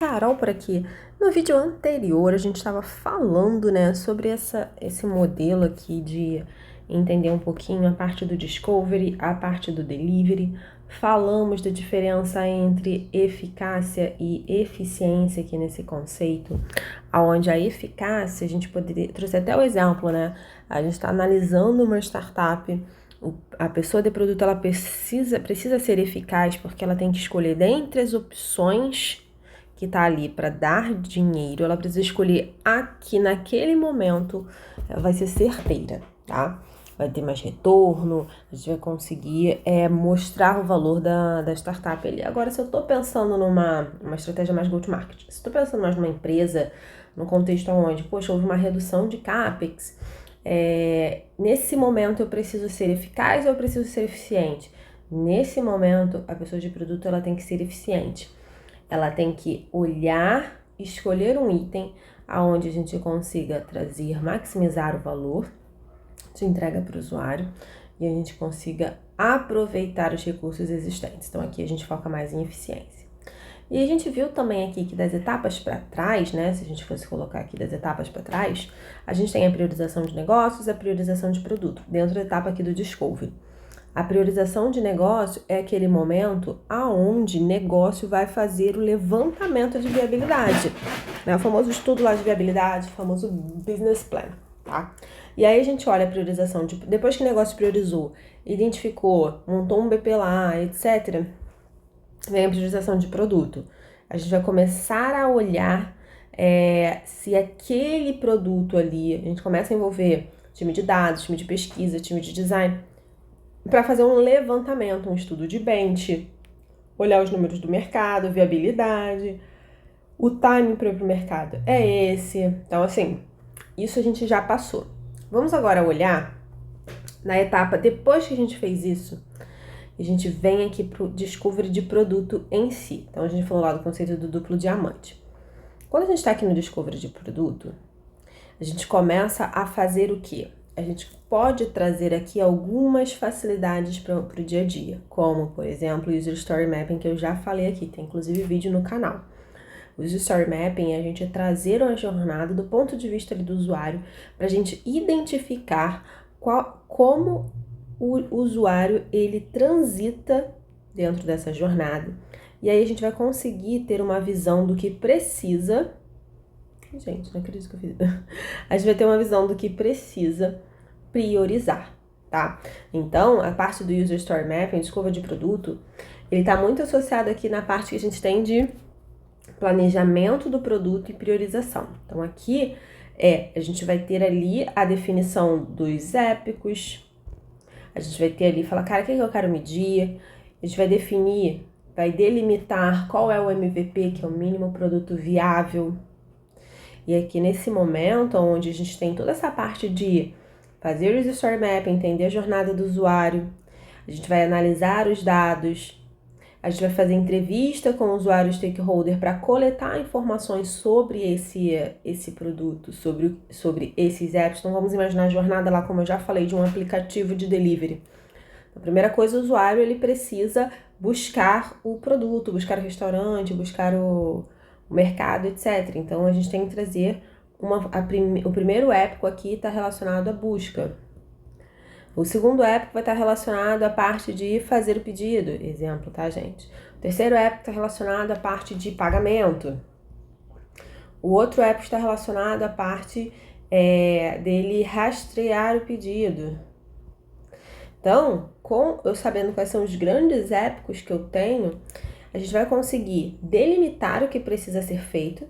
Carol por aqui. No vídeo anterior a gente estava falando, né, sobre esse modelo aqui de entender um pouquinho a parte do discovery, a parte do delivery. Falamos da diferença entre eficácia e eficiência aqui nesse conceito, aonde a eficácia a gente poderia trouxe até o exemplo, né? A gente está analisando uma startup. A pessoa de produto ela precisa ser eficaz porque ela tem que escolher dentre as opções que tá ali para dar dinheiro, ela precisa escolher a que naquele momento ela vai ser certeira, tá? Vai ter mais retorno, a gente vai conseguir mostrar o valor da startup ali. Agora, se eu tô pensando numa estratégia mais go-to-market, se eu tô pensando mais numa empresa, num contexto onde, poxa, houve uma redução de CAPEX, nesse momento eu preciso ser eficaz ou eu preciso ser eficiente? Nesse momento, a pessoa de produto ela tem que ser eficiente. Ela tem que olhar, escolher um item aonde a gente consiga maximizar o valor de entrega para o usuário e a gente consiga aproveitar os recursos existentes. Então aqui a gente foca mais em eficiência. E a gente viu também aqui que das etapas para trás, né, se a gente fosse colocar aqui das etapas para trás, a gente tem a priorização de negócios, a priorização de produto, dentro da etapa aqui do discovery. A priorização de negócio é aquele momento aonde negócio vai fazer o levantamento de viabilidade, né? O famoso estudo lá de viabilidade, o famoso business plan, tá? E aí a gente olha a priorização, depois que o negócio priorizou, identificou, montou um BP lá, etc., vem a priorização de produto. A gente vai começar a olhar se aquele produto ali, a gente começa a envolver time de dados, time de pesquisa, time de design, para fazer um levantamento, um estudo de bench, olhar os números do mercado, viabilidade, o timing para ir para o mercado é esse. Então, assim, isso a gente já passou. Vamos agora olhar na etapa, depois que a gente fez isso, a gente vem aqui para o discovery de produto em si. Então, a gente falou lá do conceito do duplo diamante. Quando a gente está aqui no discovery de produto, a gente começa a fazer o quê? A gente pode trazer aqui algumas facilidades para o dia a dia, como, por exemplo, o User Story Mapping, que eu já falei aqui, tem inclusive vídeo no canal. O User Story Mapping é a gente trazer uma jornada do ponto de vista ali do usuário, para a gente identificar como o usuário ele transita dentro dessa jornada. E aí a gente vai conseguir ter uma visão do que precisa. Gente, não acredito que eu fiz. A gente vai ter uma visão do que precisa priorizar, tá? Então, a parte do User Story Mapping, escova de produto, ele tá muito associado aqui na parte que a gente tem de planejamento do produto e priorização. Então, aqui a gente vai ter ali a definição dos épicos, a gente vai ter ali, falar, cara, o que eu quero medir? A gente vai definir, vai delimitar qual é o MVP, que é o mínimo produto viável. E aqui nesse momento, onde a gente tem toda essa parte de fazer o Story Map, entender a jornada do usuário, a gente vai analisar os dados, a gente vai fazer entrevista com o usuário stakeholder para coletar informações sobre esse produto, sobre esses apps. Então vamos imaginar a jornada lá, como eu já falei, de um aplicativo de delivery. A primeira coisa, o usuário ele precisa buscar o produto, buscar o restaurante, buscar o mercado, etc. Então, a gente tem que trazer o primeiro épico aqui está relacionado à busca. O segundo épico vai estar relacionado à parte de fazer o pedido, exemplo, tá, gente? O terceiro épico está relacionado à parte de pagamento. O outro épico está relacionado à parte dele rastrear o pedido. Então, eu sabendo quais são os grandes épicos que eu tenho, a gente vai conseguir delimitar o que precisa ser feito.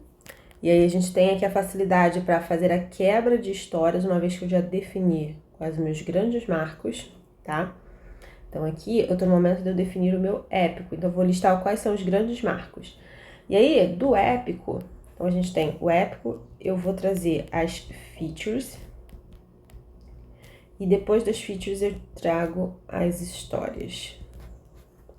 E aí a gente tem aqui a facilidade para fazer a quebra de histórias, uma vez que eu já defini quais os meus grandes marcos, tá? Então aqui eu tô no momento de eu definir o meu épico, então eu vou listar quais são os grandes marcos. E aí, do épico, então a gente tem o épico, eu vou trazer as features, e depois das features eu trago as histórias,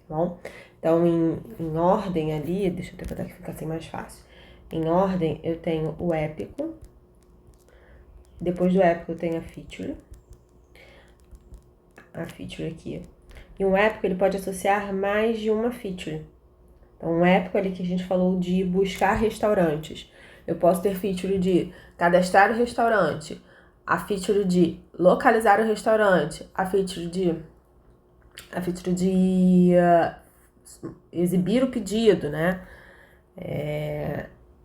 tá bom? Então, em ordem ali, deixa eu tentar que fica assim mais fácil. Em ordem, eu tenho o épico. Depois do épico, eu tenho a feature. A feature aqui. E um épico, ele pode associar mais de uma feature, Então, um épico ali que a gente falou de buscar restaurantes. Eu posso ter feature de cadastrar o restaurante, a feature de localizar o restaurante, a feature de exibir o pedido, né?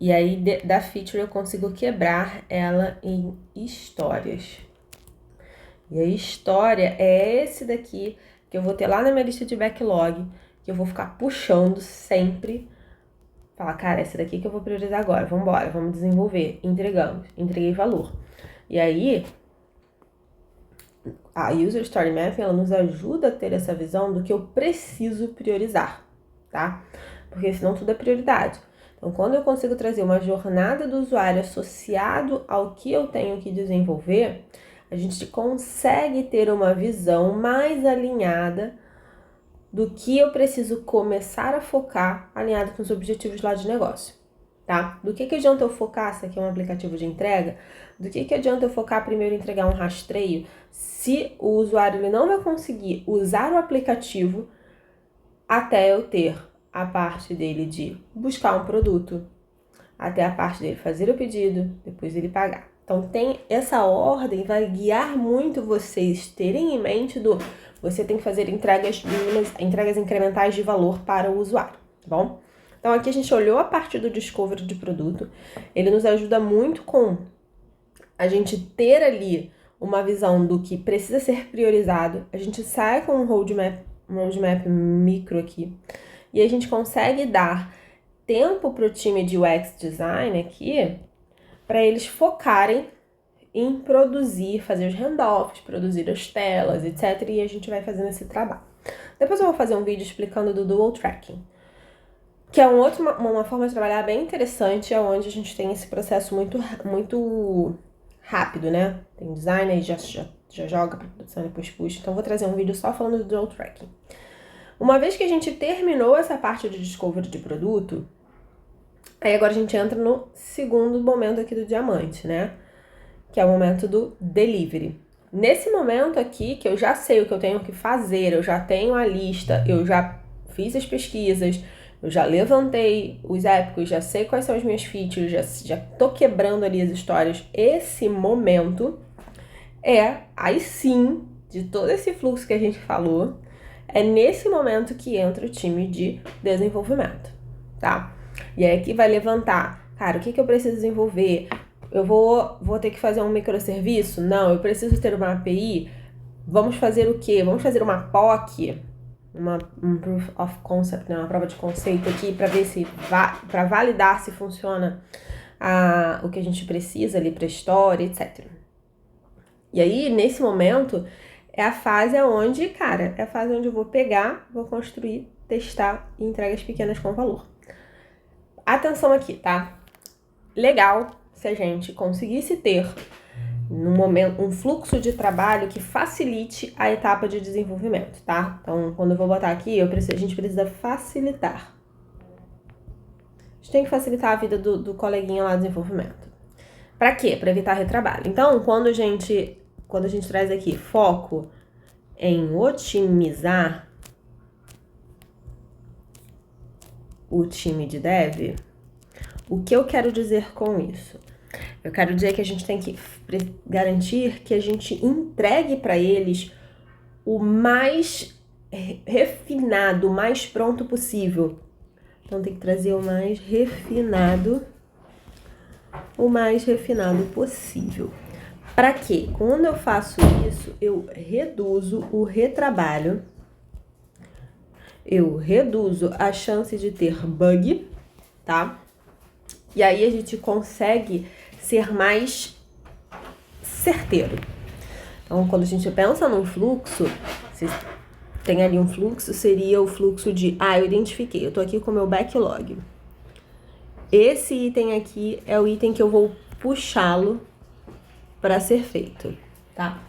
E aí, da feature, eu consigo quebrar ela em histórias. E a história é esse daqui, que eu vou ter lá na minha lista de backlog, que eu vou ficar puxando sempre. Falar, cara, esse daqui que eu vou priorizar agora. Vambora, vamos desenvolver. Entregamos. Entreguei valor. E aí, a User Story Mapping, ela nos ajuda a ter essa visão do que eu preciso priorizar, tá? Porque senão tudo é prioridade. Então, quando eu consigo trazer uma jornada do usuário associado ao que eu tenho que desenvolver, a gente consegue ter uma visão mais alinhada do que eu preciso começar a focar, alinhado com os objetivos lá de negócio, tá? Do que adianta eu focar, se aqui é um aplicativo de entrega, do que adianta eu focar primeiro em entregar um rastreio, se o usuário ele não vai conseguir usar o aplicativo até eu ter a parte dele de buscar um produto, até a parte dele fazer o pedido, depois ele pagar. Então, tem essa ordem, vai guiar muito vocês terem em mente do você tem que fazer entregas incrementais de valor para o usuário, tá bom? Então, aqui a gente olhou a parte do discovery de produto, ele nos ajuda muito com a gente ter ali uma visão do que precisa ser priorizado, a gente sai com um roadmap micro aqui, e a gente consegue dar tempo para o time de UX Design aqui, para eles focarem em produzir, fazer os handoffs, produzir as telas, etc. E a gente vai fazendo esse trabalho. Depois eu vou fazer um vídeo explicando do Dual Tracking, que é uma forma de trabalhar bem interessante, onde a gente tem esse processo muito rápido, né? Tem design, aí já joga para produção, depois puxa. Então, eu vou trazer um vídeo só falando do Dual Tracking. Uma vez que a gente terminou essa parte de discovery de produto, aí agora a gente entra no segundo momento aqui do diamante, né? Que é o momento do delivery. Nesse momento aqui, que eu já sei o que eu tenho que fazer, eu já tenho a lista, eu já fiz as pesquisas, eu já levantei os épicos, já sei quais são as minhas features, já tô quebrando ali as histórias. Esse momento aí sim, de todo esse fluxo que a gente falou, é nesse momento que entra o time de desenvolvimento, tá? E aí aqui vai levantar, cara, o que eu preciso desenvolver? Eu vou ter que fazer um microserviço? Não, eu preciso ter uma API? Vamos fazer o quê? Vamos fazer uma POC, um Proof of Concept, né? Uma prova de conceito aqui para ver se para validar se funciona o que a gente precisa ali para a história, etc. E aí, nesse momento, é a fase onde, cara, é a fase onde eu vou pegar, vou construir, testar e entregas pequenas com valor. Atenção aqui, tá? Legal se a gente conseguisse ter, no momento, um fluxo de trabalho que facilite a etapa de desenvolvimento, tá? Então, quando eu vou botar aqui, a gente precisa facilitar. A gente tem que facilitar a vida do coleguinha lá do desenvolvimento. Pra quê? Pra evitar retrabalho. Então, quando a gente traz aqui foco em otimizar o time de dev, o que eu quero dizer com isso? Eu quero dizer que a gente tem que garantir que a gente entregue para eles o mais refinado, o mais pronto possível. Então tem que trazer o mais refinado possível. Para quê? Quando eu faço isso, eu reduzo o retrabalho, eu reduzo a chance de ter bug, tá? E aí a gente consegue ser mais certeiro. Então, quando a gente pensa num fluxo, se tem ali um fluxo, seria o fluxo de, eu identifiquei, eu tô aqui com o meu backlog. Esse item aqui é o item que eu vou puxá-lo para ser feito, tá?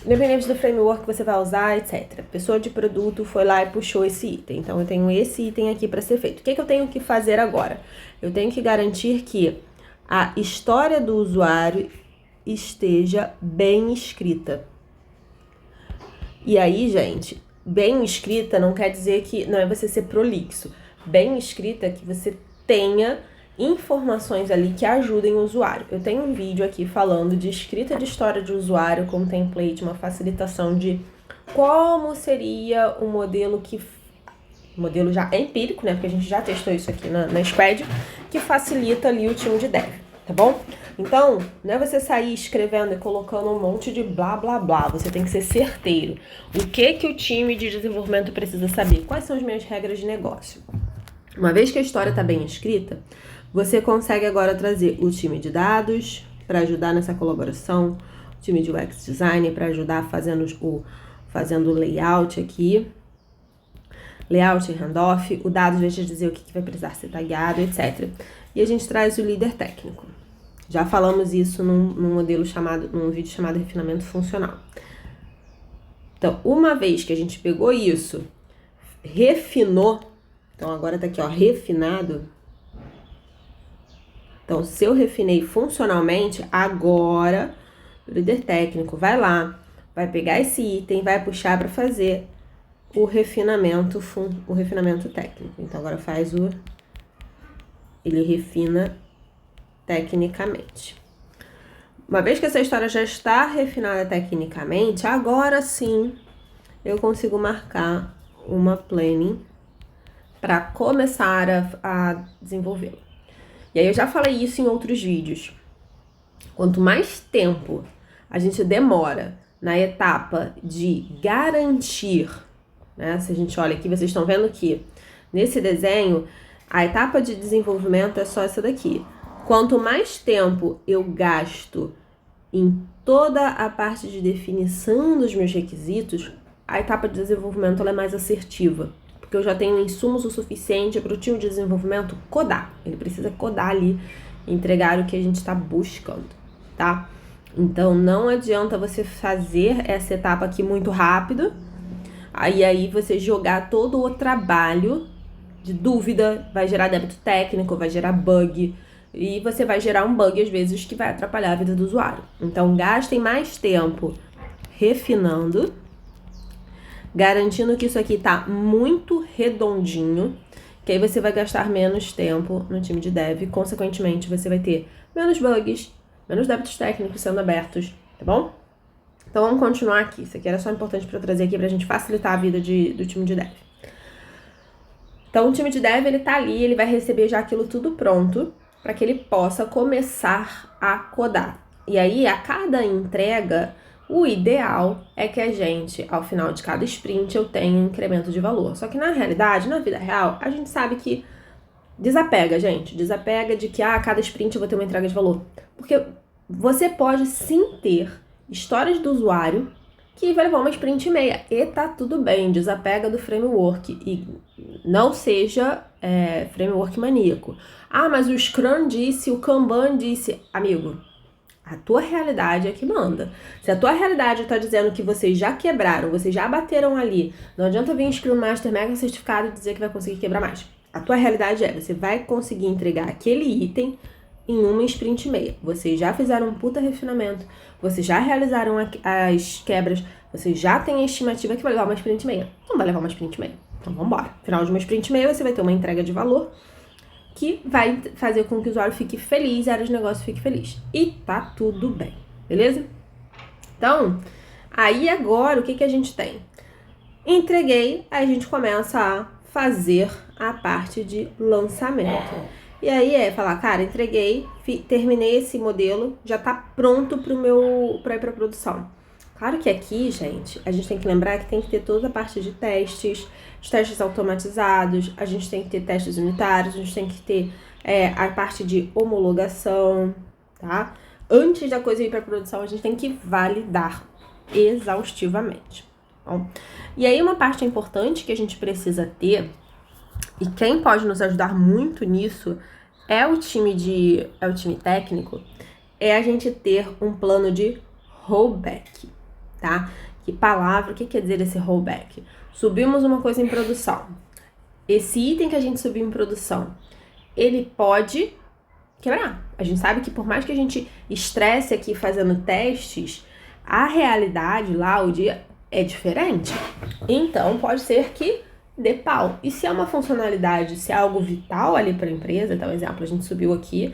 Independente do framework que você vai usar, etc. Pessoa de produto foi lá e puxou esse item. Então, eu tenho esse item aqui para ser feito. O que eu tenho que fazer agora? Eu tenho que garantir que a história do usuário esteja bem escrita. E aí, gente, bem escrita não quer dizer que não é você ser prolixo. bem escrita, que você tenha informações ali que ajudem o usuário. Eu tenho um vídeo aqui falando de escrita de história de usuário com template, uma facilitação de como seria o modelo modelo já empírico, né? Porque a gente já testou isso aqui na Squad, que facilita ali o time de dev, tá bom? Então, não é você sair escrevendo e colocando um monte de blá, blá, blá. Você tem que ser certeiro. O que o time de desenvolvimento precisa saber? Quais são as minhas regras de negócio? Uma vez que a história está bem escrita, você consegue agora trazer o time de dados para ajudar nessa colaboração, o time de UX Design para ajudar fazendo o layout aqui, layout e handoff, o dados vai te dizer o que vai precisar ser tagueado, etc. E a gente traz o líder técnico. Já falamos isso num vídeo chamado refinamento funcional. Então, uma vez que a gente pegou isso, refinou, então agora tá aqui, ó, refinado. Então, se eu refinei funcionalmente, agora o líder técnico vai lá, vai pegar esse item, vai puxar para fazer o refinamento técnico. Então, agora ele refina tecnicamente. Uma vez que essa história já está refinada tecnicamente, agora sim eu consigo marcar uma planning para começar a desenvolvê-la. E aí eu já falei isso em outros vídeos. Quanto mais tempo a gente demora na etapa de garantir, né? Se a gente olha aqui, vocês estão vendo que nesse desenho a etapa de desenvolvimento é só essa daqui. Quanto mais tempo eu gasto em toda a parte de definição dos meus requisitos, a etapa de desenvolvimento ela é mais assertiva. Porque eu já tenho insumos o suficiente para o time de desenvolvimento codar. Ele precisa codar ali, entregar o que a gente está buscando, tá? Então, não adianta você fazer essa etapa aqui muito rápido, aí você jogar todo o trabalho de dúvida, vai gerar débito técnico, vai gerar bug, e você vai gerar um bug, às vezes, que vai atrapalhar a vida do usuário. Então, gastem mais tempo refinando, garantindo que isso aqui tá muito redondinho, que aí você vai gastar menos tempo no time de dev, consequentemente você vai ter menos bugs, menos débitos técnicos sendo abertos, tá bom? Então vamos continuar aqui, isso aqui era só importante para eu trazer aqui pra gente facilitar a vida do time de dev. Então o time de dev, ele tá ali, ele vai receber já aquilo tudo pronto, para que ele possa começar a codar. E aí, a cada entrega, o ideal é que a gente, ao final de cada sprint, eu tenha um incremento de valor. Só que na realidade, na vida real, a gente sabe que desapega, gente. Desapega de que, cada sprint eu vou ter uma entrega de valor. Porque você pode sim ter histórias do usuário que vai levar uma sprint e meia. E tá tudo bem, desapega do framework. E não seja framework maníaco. Mas o Scrum disse, o Kanban disse. Amigo, a tua realidade é que manda. Se a tua realidade tá dizendo que vocês já quebraram, vocês já bateram ali, não adianta vir Scrum Master mega certificado e dizer que vai conseguir quebrar mais. A tua realidade você vai conseguir entregar aquele item em uma sprint e meia. Vocês já fizeram um puta refinamento, vocês já realizaram as quebras, vocês já têm a estimativa que vai levar uma sprint e meia. Não vai levar uma sprint e meia. Então vamos embora. Final de uma sprint e meia você vai ter uma entrega de valor que vai fazer com que o usuário fique feliz, a área de negócio fique feliz. E tá tudo bem, beleza? Então, aí agora o que a gente tem? Entreguei, aí a gente começa a fazer a parte de lançamento. E aí falar, cara, entreguei, terminei esse modelo, já tá pronto pra ir pra produção. Claro que aqui, gente, a gente tem que lembrar que tem que ter toda a parte de testes, os testes automatizados, a gente tem que ter testes unitários, a gente tem que ter a parte de homologação, tá? Antes da coisa ir para produção, a gente tem que validar exaustivamente. Bom, e aí uma parte importante que a gente precisa ter, e quem pode nos ajudar muito nisso é o time técnico, é a gente ter um plano de rollback, tá? O que quer dizer esse rollback? Subimos uma coisa em produção. Esse item que a gente subiu em produção, ele pode quebrar. A gente sabe que por mais que a gente estresse aqui fazendo testes, a realidade lá, o dia, é diferente. Então, pode ser que dê pau. E se é uma funcionalidade, se é algo vital ali para a empresa, então, exemplo, a gente subiu aqui,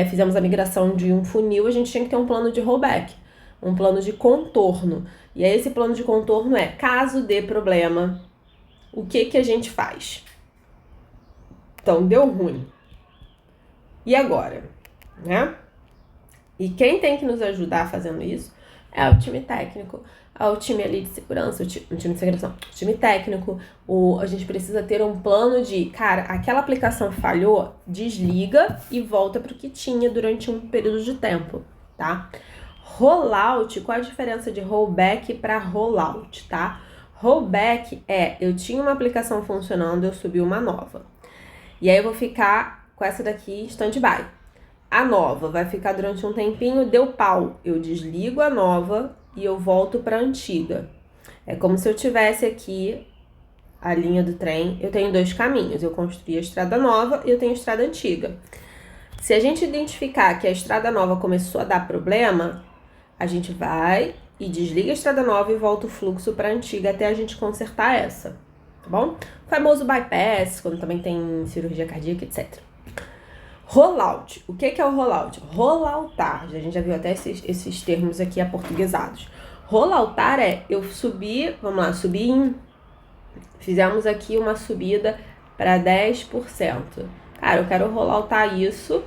fizemos a migração de um funil, a gente tinha que ter um plano de rollback, um plano de contorno. E aí esse plano de contorno caso dê problema, o que a gente faz? Então, deu ruim. E agora? Né? E quem tem que nos ajudar fazendo isso é o time técnico, é o time ali de segurança, o time de segurança, o time técnico. A gente precisa ter um plano de, cara, aquela aplicação falhou, desliga e volta para o que tinha durante um período de tempo, tá? Rollout, qual a diferença de rollback para rollout, tá? Rollback eu tinha uma aplicação funcionando, eu subi uma nova. E aí eu vou ficar com essa daqui em stand-by. A nova vai ficar durante um tempinho, deu pau. Eu desligo a nova e eu volto para a antiga. É como se eu tivesse aqui a linha do trem. Eu tenho 2 caminhos. Eu construí a estrada nova e eu tenho a estrada antiga. Se a gente identificar que a estrada nova começou a dar problema, a gente vai e desliga a estrada nova e volta o fluxo para a antiga até a gente consertar essa, tá bom? O famoso bypass, quando também tem cirurgia cardíaca, etc. Rollout. O que é o rollout? Rolloutar. A gente já viu até esses termos aqui aportuguesados. Rolloutar eu subir, vamos lá, fizemos aqui uma subida para 10%. Cara, eu quero rolloutar isso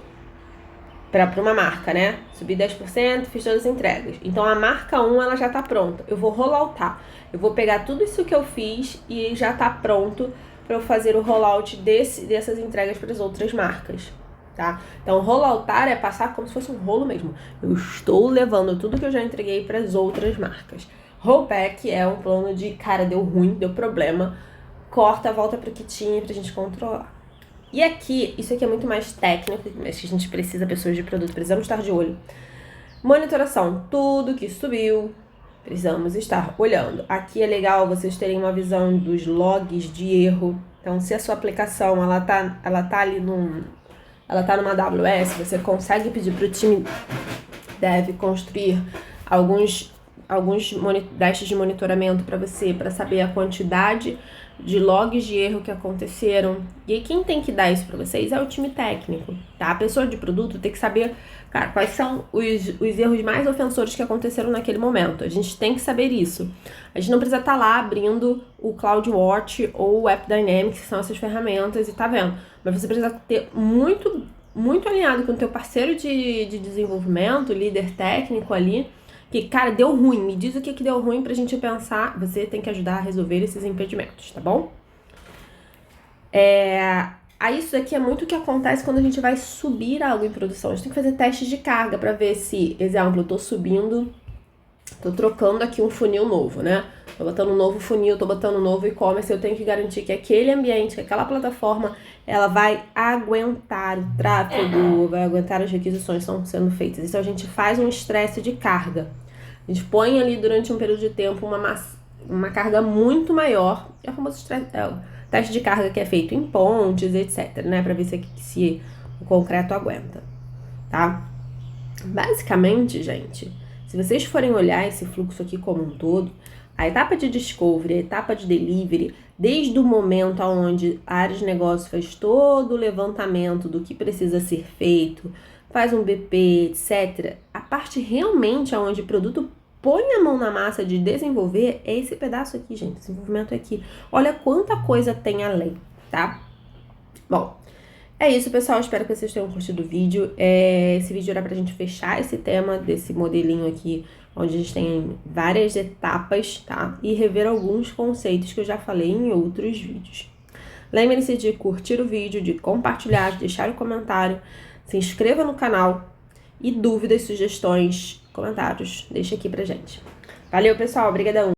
para uma marca, né? Subi 10%, fiz todas as entregas. Então, a marca 1, ela já tá pronta. Eu vou rolloutar. Eu vou pegar tudo isso que eu fiz e já tá pronto para eu fazer o rollout dessas entregas para as outras marcas. Tá? Então, rolloutar é passar como se fosse um rolo mesmo. Eu estou levando tudo que eu já entreguei para as outras marcas. Rollback é um plano de, cara, deu ruim, deu problema, corta, volta para o que tinha pra gente controlar. E aqui, isso aqui é muito mais técnico, mas que a gente precisa, pessoas de produto, precisamos estar de olho. Monitoração, tudo que subiu, precisamos estar olhando. Aqui é legal vocês terem uma visão dos logs de erro. Então, se a sua aplicação, ela tá ali ela tá numa AWS, você consegue pedir para o time dev construir alguns dashes de monitoramento para você, para saber a quantidade de logs de erro que aconteceram. E aí quem tem que dar isso para vocês é o time técnico, tá? A pessoa de produto tem que saber, cara, quais são os erros mais ofensores que aconteceram naquele momento. A gente tem que saber isso. A gente não precisa estar lá abrindo o CloudWatch ou o AppDynamics, que são essas ferramentas, e tá vendo. Mas você precisa ter muito, muito alinhado com o teu parceiro de desenvolvimento, líder técnico ali, que, cara, deu ruim, me diz o que deu ruim pra gente pensar, você tem que ajudar a resolver esses impedimentos, tá bom? Aí isso aqui é muito o que acontece quando a gente vai subir algo em produção. A gente tem que fazer testes de carga pra ver se, exemplo, eu tô trocando aqui um funil novo, né? Tô botando um novo funil, tô botando um novo e-commerce, eu tenho que garantir que aquele ambiente, que aquela plataforma, ela vai aguentar o tráfego, vai aguentar as requisições que estão sendo feitas. Então a gente faz um estresse de carga. A gente põe ali durante um período de tempo uma carga muito maior, é o famoso teste de carga que é feito em pontes, etc, né? Pra ver se o concreto aguenta, tá? Basicamente, gente, se vocês forem olhar esse fluxo aqui como um todo, a etapa de discovery, a etapa de delivery, desde o momento onde a área de negócio faz todo o levantamento do que precisa ser feito, faz um BP, etc. A parte realmente onde o produto põe a mão na massa de desenvolver é esse pedaço aqui, gente. Desenvolvimento é aqui. Olha quanta coisa tem além, tá? Bom, é isso, pessoal. Espero que vocês tenham curtido o vídeo. Esse vídeo era pra gente fechar esse tema desse modelinho aqui, onde a gente tem várias etapas, tá? E rever alguns conceitos que eu já falei em outros vídeos. Lembre-se de curtir o vídeo, de compartilhar, de deixar um comentário. Se inscreva no canal e dúvidas, sugestões, comentários, deixa aqui pra gente. Valeu, pessoal. Obrigadão.